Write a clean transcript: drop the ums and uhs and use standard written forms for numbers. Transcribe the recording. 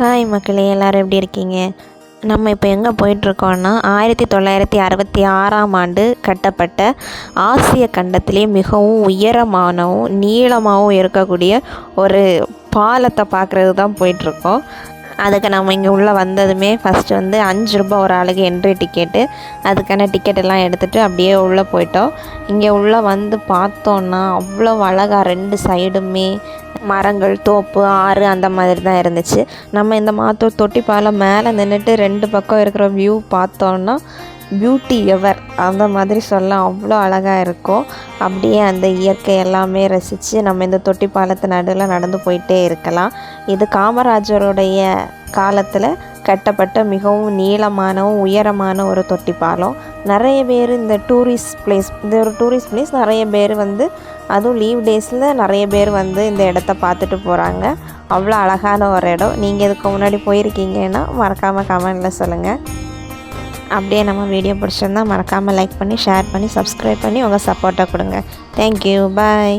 Hi மக்களே, எல்லோரும் எப்படி இருக்கீங்க? நம்ம இப்போ எங்கே போயிட்டுருக்கோன்னா 1966ஆம் ஆண்டு கட்டப்பட்ட ஆசிய கண்டத்திலே மிகவும் உயரமானவும் நீளமாகவும் இருக்கக்கூடிய ஒரு பாலத்தை பார்க்குறது தான் போயிட்டுருக்கோம். அதுக்கு நம்ம இங்கே உள்ளே வந்ததுமே ஃபஸ்ட்டு வந்து ₹5 ஒரு ஆளுக்கு என்ட்ரி டிக்கெட்டு. அதுக்கான டிக்கெட்டெல்லாம் எடுத்துகிட்டு அப்படியே உள்ளே போயிட்டோம். இங்கே உள்ளே வந்து பார்த்தோன்னா அவ்வளோ அழகாக 2 சைடுமே மரங்கள், தோப்பு, ஆறு அந்த மாதிரி தான் இருந்துச்சு. நம்ம இந்த மாத்தூர் தொட்டி பாலம் மேலே நின்றுட்டு 2 பக்கம் இருக்கிற வியூ பார்த்தோன்னா பியூட்டி எவர் அந்த மாதிரி சொல்ல அவ்வளோ அழகாக இருக்கும். அப்படியே அந்த இயற்கை எல்லாமே ரசித்து நம்ம இந்த தொட்டி பாலத்து நடுவில் நடந்து போயிட்டே இருக்கலாம். இது காமராஜருடைய காலத்தில் கட்டப்பட்ட மிகவும் நீளமானவும் உயரமான ஒரு தொட்டி பாலம். நிறைய பேர் இந்த டூரிஸ்ட் பிளேஸ், இந்த ஒரு டூரிஸ்ட் பிளேஸ் நிறைய பேர் வந்து அதுவும் லீவ் டேஸில் நிறைய பேர் வந்து இந்த இடத்த பார்த்துட்டு போகிறாங்க. அவ்வளோ அழகான ஒரு இடம். நீங்கள் இதுக்கு முன்னாடி போயிருக்கீங்கன்னா மறக்காமல் கமெண்டில் சொல்லுங்கள். அப்படியே நம்ம வீடியோ பிடிச்சிருந்தா மறக்காமல் லைக் பண்ணி, ஷேர் பண்ணி, சப்ஸ்கிரைப் பண்ணி உங்கள் சப்போர்ட்டை கொடுங்க. தேங்க்யூ, பாய்.